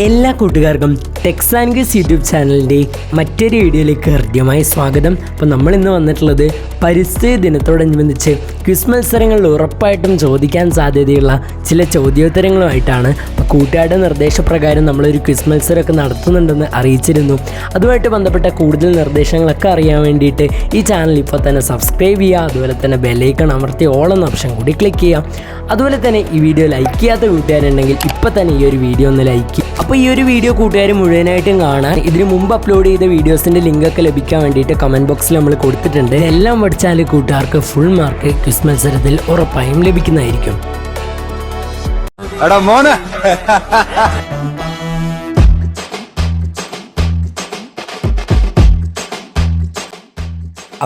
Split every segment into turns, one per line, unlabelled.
എല്ലാ കൂട്ടുകാർക്കും Tex and Quiz YouTube ചാനലിൻ്റെ മറ്റൊരു വീഡിയോയിലേക്ക് ഹൃദ്യമായ സ്വാഗതം. അപ്പോൾ നമ്മളിന്ന് വന്നിട്ടുള്ളത് പരിസ്ഥിതി ദിനത്തോടനുബന്ധിച്ച് ക്വിസ് മത്സരങ്ങളിൽ ഉറപ്പായിട്ടും ചോദിക്കാൻ സാധ്യതയുള്ള ചില ചോദ്യോത്തരങ്ങളുമായിട്ടാണ്. അപ്പോൾ കൂട്ടുകാരുടെ നിർദ്ദേശപ്രകാരം നമ്മളൊരു ക്വിസ് മത്സരമൊക്കെ നടത്തുന്നുണ്ടെന്ന് അറിയിച്ചിരുന്നു. അതുമായിട്ട് ബന്ധപ്പെട്ട കൂടുതൽ നിർദ്ദേശങ്ങളൊക്കെ അറിയാൻ വേണ്ടിയിട്ട് ഈ ചാനൽ ഇപ്പോൾ തന്നെ സബ്സ്ക്രൈബ് ചെയ്യുക. അതുപോലെ തന്നെ ബെല്ലൈക്കൺ അമർത്തി ഓൾ എന്ന ഓപ്ഷൻ കൂടി ക്ലിക്ക് ചെയ്യുക. അതുപോലെ തന്നെ ഈ വീഡിയോ ലൈക്ക് ചെയ്യാത്ത കൂട്ടുകാരുണ്ടെങ്കിൽ ഇപ്പോൾ തന്നെ ഈ ഒരു വീഡിയോ ഒന്ന് ലൈക്ക് ചെയ്യും. അപ്പോൾ ഈ ഒരു വീഡിയോ കൂട്ടുകാർ മുഴുവനായിട്ടും കാണാൻ ഇതിന് മുമ്പ് അപ്ലോഡ് ചെയ്ത വീഡിയോസിൻ്റെ ലിങ്കൊക്കെ ലഭിക്കാൻ വേണ്ടിയിട്ട് കമൻറ്റ് ബോക്സിൽ നമ്മൾ കൊടുത്തിട്ടുണ്ട്. എല്ലാം പഠിച്ചാൽ കൂട്ടുകാർക്ക് ഫുൾ മാർക്ക് ക്വിസ് മത്സരത്തിൽ ഉറപ്പായും ലഭിക്കുന്നതായിരിക്കും.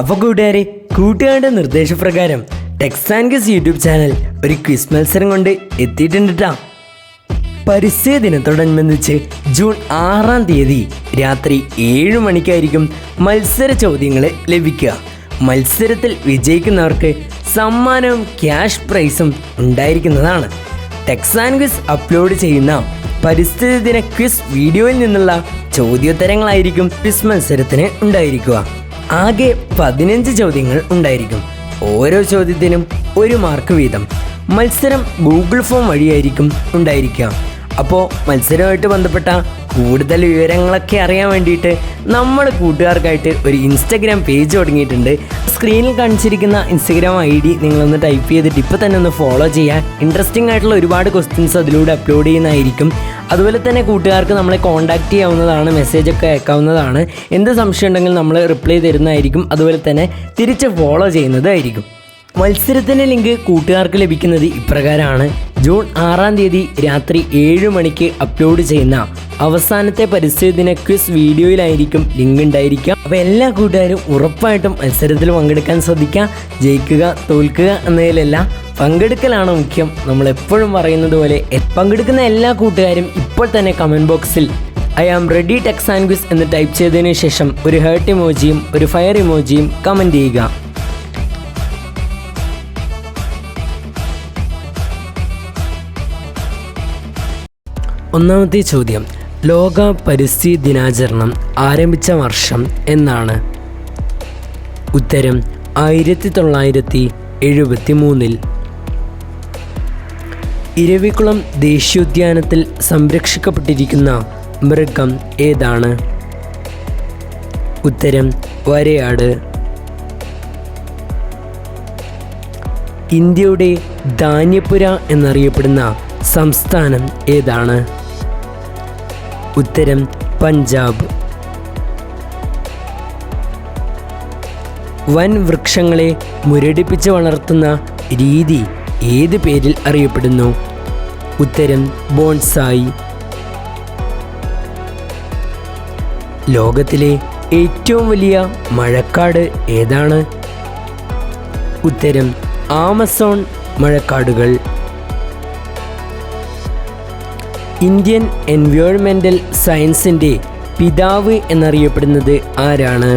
അപ്പോൾ കൂട്ടുകാരുടെ നിർദ്ദേശപ്രകാരം Tex and Quiz YouTube channel ഒരു ക്വിസ് മത്സരം കൊണ്ട് എത്തിയിട്ടുണ്ട് ട്ടാ. പരിസ്ഥിതി ദിനത്തോടനുബന്ധിച്ച് ജൂൺ 6-ാം തീയതി രാത്രി 7 മണിക്കായിരിക്കും മത്സര ചോദ്യങ്ങൾ ലഭിക്കുക. മത്സരത്തിൽ വിജയിക്കുന്നവർക്ക് സമ്മാനവും ക്യാഷ് പ്രൈസും ഉണ്ടായിരിക്കുന്നതാണ്. ടെക്സ് ആൻഡ് ക്വിസ് അപ്ലോഡ് ചെയ്യുന്ന പരിസ്ഥിതി ദിന ക്വിസ് വീഡിയോയിൽ നിന്നുള്ള ചോദ്യോത്തരങ്ങളായിരിക്കും ക്വിസ് മത്സരത്തിന് ഉണ്ടായിരിക്കുക. ആകെ 15 ചോദ്യങ്ങൾ ഉണ്ടായിരിക്കും. ഓരോ ചോദ്യത്തിനും 1 മാർക്ക് വീതം. മത്സരം ഗൂഗിൾ ഫോം വഴിയായിരിക്കും ഉണ്ടായിരിക്കുക. അപ്പോൾ മത്സരവുമായിട്ട് ബന്ധപ്പെട്ട കൂടുതൽ വിവരങ്ങളൊക്കെ അറിയാൻ വേണ്ടിയിട്ട് നമ്മൾ കൂട്ടുകാർക്കായിട്ട് ഒരു ഇൻസ്റ്റഗ്രാം പേജ് തുടങ്ങിയിട്ടുണ്ട്. സ്ക്രീനിൽ കാണിച്ചിരിക്കുന്ന ഇൻസ്റ്റഗ്രാം ID നിങ്ങളൊന്ന് ടൈപ്പ് ചെയ്തിട്ട് ഇപ്പോൾ തന്നെ ഒന്ന് ഫോളോ ചെയ്യാൻ. ഇൻട്രസ്റ്റിംഗ് ആയിട്ടുള്ള ഒരുപാട് ക്വസ്റ്റ്യൻസ് അതിലൂടെ അപ്ലോഡ് ചെയ്യുന്നതായിരിക്കും. അതുപോലെ തന്നെ കൂട്ടുകാർക്ക് നമ്മളെ കോൺടാക്റ്റ് ചെയ്യാവുന്നതാണ്, മെസ്സേജൊക്കെ അയക്കാവുന്നതാണ്. എന്ത് സംശയം ഉണ്ടെങ്കിലും നമ്മൾ റിപ്ലൈ തരുന്നതായിരിക്കും. അതുപോലെ തന്നെ തിരിച്ച് ഫോളോ ചെയ്യുന്നതായിരിക്കും. മത്സരത്തിൻ്റെ ലിങ്ക് കൂട്ടുകാർക്ക് ലഭിക്കുന്നത് ഇപ്രകാരമാണ്. ജൂൺ 6-ാം തീയതി രാത്രി 7 മണിക്ക് അപ്ലോഡ് ചെയ്യുന്ന അവസാനത്തെ പരിസ്ഥിതി ദിന ക്വിസ് വീഡിയോയിലായിരിക്കും ലിങ്ക് ഉണ്ടായിരിക്കുക. അപ്പോൾ എല്ലാ കൂട്ടുകാരും ഉറപ്പായിട്ടും മത്സരത്തിൽ പങ്കെടുക്കാൻ ശ്രദ്ധിക്കുക. ജയിക്കുക തോൽക്കുക എന്നതിലല്ല, പങ്കെടുക്കലാണ് മുഖ്യം. നമ്മളെപ്പോഴും പറയുന്നത് പോലെ പങ്കെടുക്കുന്ന എല്ലാ കൂട്ടുകാരും ഇപ്പോൾ തന്നെ കമൻറ്റ് ബോക്സിൽ I am ready text and quiz എന്ന് ടൈപ്പ് ചെയ്തതിന് ശേഷം ഒരു ഹേർട്ട് ഇമോജിയും ഒരു ഫയർ ഇമോജിയും കമൻറ്റ് ചെയ്യുക. ഒന്നാമത്തെ ചോദ്യം, ലോക പരിസ്ഥിതി ദിനാചരണം ആരംഭിച്ച വർഷം എന്നാണ്? ഉത്തരം 1973. ഇരവികുളം ദേശീയോദ്യാനത്തിൽ സംരക്ഷിക്കപ്പെട്ടിരിക്കുന്ന മൃഗം ഏതാണ്? ഉത്തരം വരയാട്. ഇന്ത്യയുടെ ധാന്യപ്പുര എന്നറിയപ്പെടുന്ന സംസ്ഥാനം ഏതാണ്? ഉത്തരം പഞ്ചാബ്. വൻ വൃക്ഷങ്ങളെ മുരടിപ്പിച്ച് വളർത്തുന്ന രീതി ഏത് പേരിൽ അറിയപ്പെടുന്നു? ഉത്തരം ബോൺസായി. ലോകത്തിലെ ഏറ്റവും വലിയ മഴക്കാട് ഏതാണ്? ഉത്തരം ആമസോൺ മഴക്കാടുകൾ. ഇന്ത്യൻ എൻവയോൺമെൻ്റൽ സയൻസിൻ്റെ പിതാവ് എന്നറിയപ്പെടുന്നത് ആരാണ്?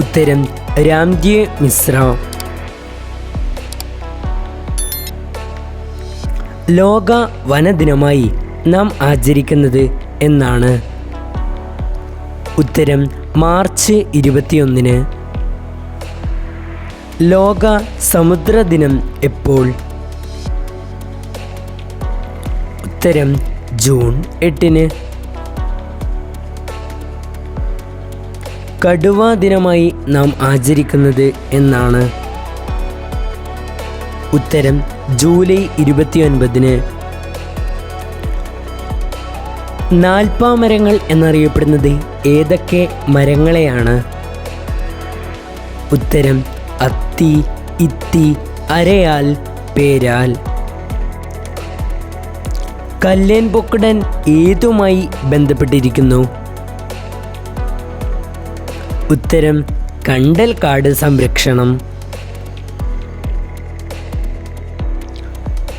ഉത്തരം രാംജി മിശ്ര. ലോക വനദിനമായി നാം ആചരിക്കുന്നത് എന്നാണ്? ഉത്തരം മാർച്ച് 21. ലോക സമുദ്ര ദിനം എപ്പോൾ? ഉത്തരം ജൂൺ 8. കടുവാ ദിനമായി നാം ആചരിക്കുന്നത് എന്നാണ്? ഉത്തരം ജൂലൈ 29. നാൽപ്പാമരങ്ങൾ എന്നറിയപ്പെടുന്നത് ഏതൊക്കെ മരങ്ങളെയാണ്? ഉത്തരം അത്തി, ഇത്തി, അരയാൽ, പേരാൽ. കല്ലേൻ പൊക്കടൻ ഏതുമായി ബന്ധപ്പെട്ടിരിക്കുന്നു? ഉത്തരം കണ്ടൽക്കാട് സംരക്ഷണം.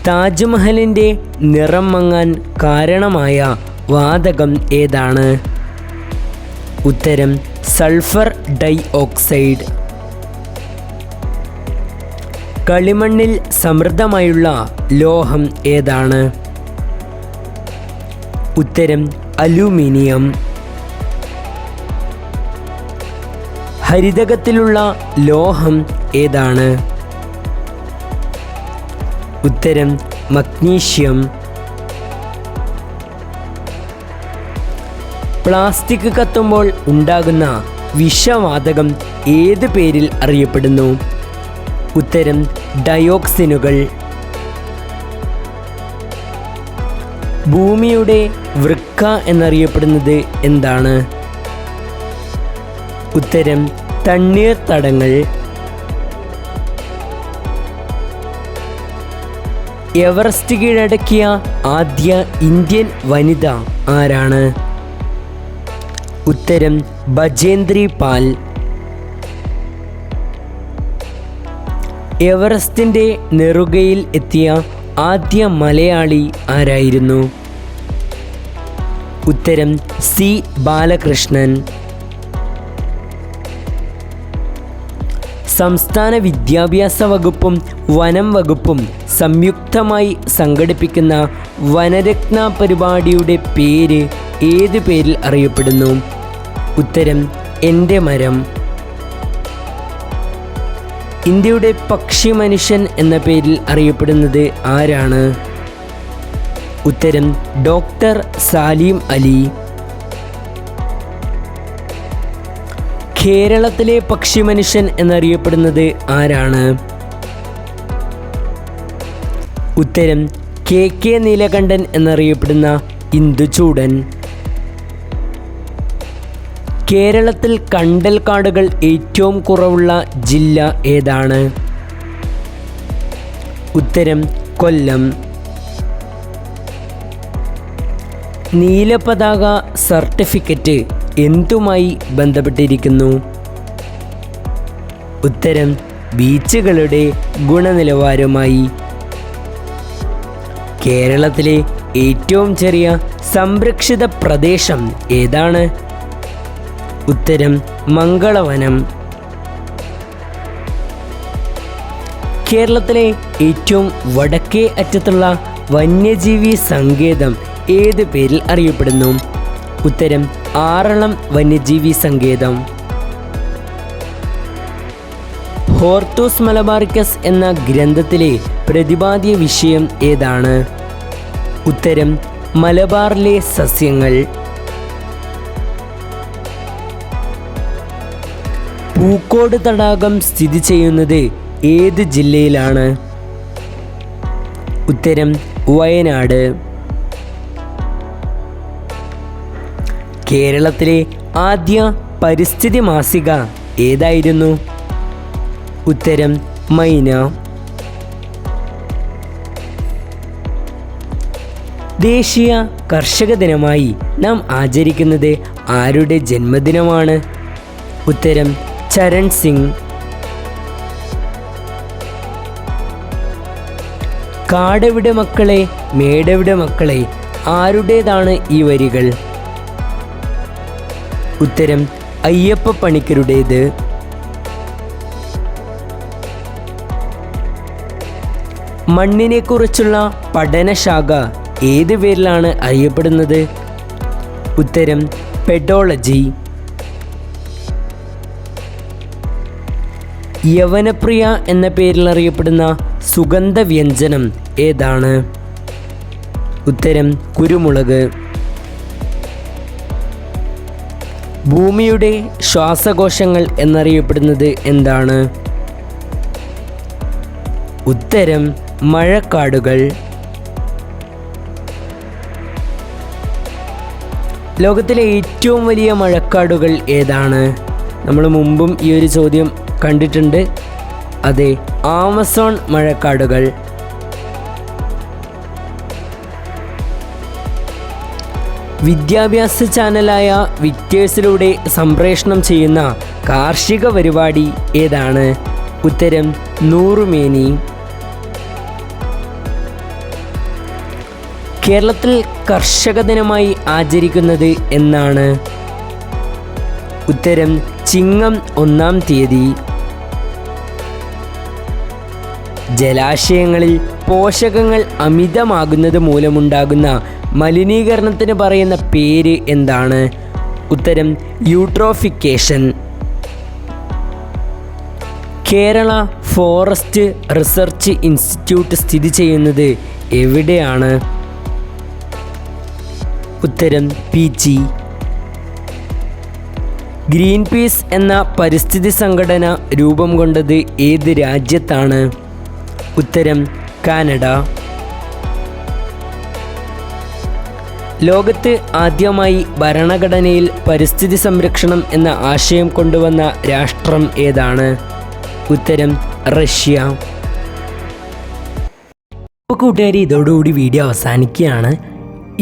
താജ്മഹലിൻ്റെ നിറം മങ്ങാൻ കാരണമായ വാതകം ഏതാണ്? ഉത്തരം സൾഫർ ഡൈ ഓക്സൈഡ്. കളിമണ്ണിൽ സമൃദ്ധമായുള്ള ലോഹം ഏതാണ്? ഉത്തരം അലൂമിനിയം. ഹരിതകത്തിലുള്ള ലോഹം ഏതാണ്? ഉത്തരം മഗ്നീഷ്യം. പ്ലാസ്റ്റിക് കത്തുമ്പോൾ ഉണ്ടാകുന്ന വിഷവാതകം ഏത് പേരിൽ അറിയപ്പെടുന്നു? ഉത്തരം ഡയോക്സിനുകൾ. ഭൂമിയുടെ വൃക്ക എന്നറിയപ്പെടുന്നത് എന്താണ്? ഉത്തരം തണ്ണീർത്തടങ്ങൾ. എവറസ്റ്റ് കീഴടക്കിയ ആദ്യ ഇന്ത്യൻ വനിത ആരാണ്? ഉത്തരം ബചേന്ദ്രി പാൽ. എവറസ്റ്റിൻ്റെ നെറുകയിൽ എത്തിയ ആദ്യ മലയാളി ആരായിരുന്നു? ഉത്തരം സി ബാലകൃഷ്ണൻ. സംസ്ഥാന വിദ്യാഭ്യാസ വകുപ്പും വനം വകുപ്പും സംയുക്തമായി സംഘടിപ്പിക്കുന്ന വനരത്ന പരിപാടിയുടെ പേര് ഏത് പേരിൽ അറിയപ്പെടുന്നു? ഉത്തരം എൻ്റെ മരം. ഇന്ത്യയുടെ പക്ഷി മനുഷ്യൻ എന്ന പേരിൽ അറിയപ്പെടുന്നത് ആരാണ്? ഉത്തരം ഡോക്ടർ സാലിം അലി. കേരളത്തിലെ പക്ഷി മനുഷ്യൻ എന്നറിയപ്പെടുന്നത് ആരാണ്? ഉത്തരം കെ നീലകണ്ഠൻ എന്നറിയപ്പെടുന്ന ഇന്ദുചൂടൻ. കേരളത്തിൽ കണ്ടൽക്കാടുകൾ ഏറ്റവും കുറവുള്ള ജില്ല ഏതാണ്? ഉത്തരം കൊല്ലം. നീലപതാക സർട്ടിഫിക്കറ്റ് എന്തുമായി ബന്ധപ്പെട്ടിരിക്കുന്നു? ഉത്തരം ബീച്ചുകളുടെ ഗുണനിലവാരവുമായി. കേരളത്തിലെ ഏറ്റവും ചെറിയ സംരക്ഷിത പ്രദേശം ഏതാണ്? ഉത്തരം മംഗളവനം. കേരളത്തിലെ ഏറ്റവും വടക്കേ അറ്റത്തുള്ള വന്യജീവി സങ്കേതം ഏത് പേരിൽ അറിയപ്പെടുന്നു? ഉത്തരം ആറളം വന്യജീവി സങ്കേതം. ഹോർത്തൂസ് മലബാറിക്കസ് എന്ന ഗ്രന്ഥത്തിലെ പ്രതിപാദ്യ വിഷയം ഏതാണ്? ഉത്തരം മലബാറിലെ സസ്യങ്ങൾ. പൂക്കോട് തടാകം സ്ഥിതി ചെയ്യുന്നത് ഏത് ജില്ലയിലാണ്? ഉത്തരം വയനാട്. കേരളത്തിലെ ആദ്യ പരിസ്ഥിതി മാസിക ഏതായിരുന്നു? ഉത്തരം മൈന. ദേശീയ കർഷക ദിനമായി നാം ആചരിക്കുന്നത് ആരുടെ ജന്മദിനമാണ്? ഉത്തരം ചരൺ സിംഗ്. കാടെവിടെ മക്കളെ മേടെവിടെ മക്കളെ ആരുടേതാണ് ഈ വരികൾ? ഉത്തരം അയ്യപ്പ പണിക്കരുടേത്. മണ്ണിനെക്കുറിച്ചുള്ള പഠനശാഖ ഏത് പേരിലാണ് അറിയപ്പെടുന്നത്? ഉത്തരം പെഡോളജി. യവനപ്രിയ എന്ന പേരിൽ അറിയപ്പെടുന്ന സുഗന്ധവ്യഞ്ജനം ഏതാണ്? ഉത്തരം കുരുമുളക്. ഭൂമിയുടെ ശ്വാസകോശങ്ങൾ എന്നറിയപ്പെടുന്നത് എന്താണ്? ഉത്തരം മഴക്കാടുകൾ. ലോകത്തിലെ ഏറ്റവും വലിയ മഴക്കാടുകൾ ഏതാണ്? നമ്മൾ മുമ്പും ഈ ഒരു ചോദ്യം കണ്ടിട്ടുണ്ട്. അതെ, ആമസോൺ മഴക്കാടുകൾ. വിദ്യാഭ്യാസ ചാനലായ വിക്ടേഴ്സിലൂടെ സംപ്രേഷണം ചെയ്യുന്ന കാർഷിക പരിപാടി ഏതാണ്? ഉത്തരം നൂറുമേനി. കേരളത്തിൽ കർഷക ദിനമായി ആചരിക്കുന്നത് എന്നാണ്? ഉത്തരം ചിങ്ങം 1-ാം തീയതി. ജലാശയങ്ങളിൽ പോഷകങ്ങൾ അമിതമാകുന്നത് മൂലമുണ്ടാകുന്ന മലിനീകരണത്തിന് പറയുന്ന പേര് എന്താണ്? ഉത്തരം eutrophication. Kerala forest research institute സ്ഥിതി ചെയ്യുന്നത് എവിടെയാണ്? ഉത്തരം പീച്ചി. ഗ്രീൻ പീസ് എന്ന പരിസ്ഥിതി സംഘടന രൂപം കൊണ്ടത് ഏത് രാജ്യത്താണ്? ഉത്തരം കാനഡ. ലോകത്ത് ആദ്യമായി ഭരണഘടനയിൽ പരിസ്ഥിതി സംരക്ഷണം എന്ന ആശയം കൊണ്ടുവന്ന രാഷ്ട്രം ഏതാണ്? ഉത്തരം റഷ്യ. അപ്പോൾ കൂട്ടുകാരി, ഇതോടുകൂടി വീഡിയോ അവസാനിക്കുകയാണ്.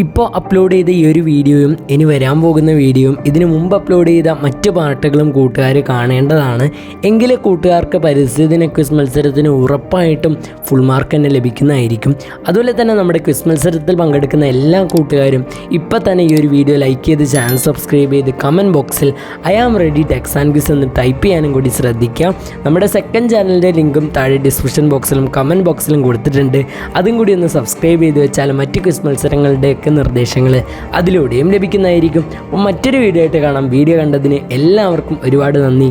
ഇപ്പോൾ അപ്ലോഡ് ചെയ്ത ഈ ഒരു വീഡിയോയും ഇനി വരാൻ പോകുന്ന വീഡിയോയും ഇതിനു മുമ്പ് അപ്ലോഡ് ചെയ്ത മറ്റ് പാർട്ടുകളും കൂട്ടുകാർ കാണേണ്ടതാണ്. എങ്കിലേ കൂട്ടുകാർക്ക് പരിസ്ഥിതി ദിന ക്വിസ് മത്സരത്തിന് ഉറപ്പായിട്ടും ഫുൾ മാർക്ക് തന്നെ ലഭിക്കുന്നതായിരിക്കും. അതുപോലെ തന്നെ നമ്മുടെ ക്വിസ് മത്സരത്തിൽ പങ്കെടുക്കുന്ന എല്ലാ കൂട്ടുകാരും ഇപ്പോൾ തന്നെ ഈ ഒരു വീഡിയോ ലൈക്ക് ചെയ്ത് ചാനൽ സബ്സ്ക്രൈബ് ചെയ്ത് കമൻറ്റ് ബോക്സിൽ I am ready text and quiz എന്ന് ടൈപ്പ് ചെയ്യാനും കൂടി ശ്രദ്ധിക്കാം. നമ്മുടെ സെക്കൻഡ് ചാനലിൻ്റെ ലിങ്കും താഴെ ഡിസ്ക്രിപ്ഷൻ ബോക്സിലും കമൻറ്റ് ബോക്സിലും കൊടുത്തിട്ടുണ്ട്. അതും കൂടി ഒന്ന് സബ്സ്ക്രൈബ് ചെയ്ത് വെച്ചാൽ മറ്റ് ക്വിസ് മത്സരങ്ങളുടെ നിർദ്ദേശങ്ങൾ അതിലൂടെയും ലഭിക്കുന്നതായിരിക്കും. അപ്പോൾ മറ്റൊരു വീഡിയോ ആയിട്ട് കാണാം. വീഡിയോ കണ്ടതിന് എല്ലാവർക്കും ഒരുപാട് നന്ദി.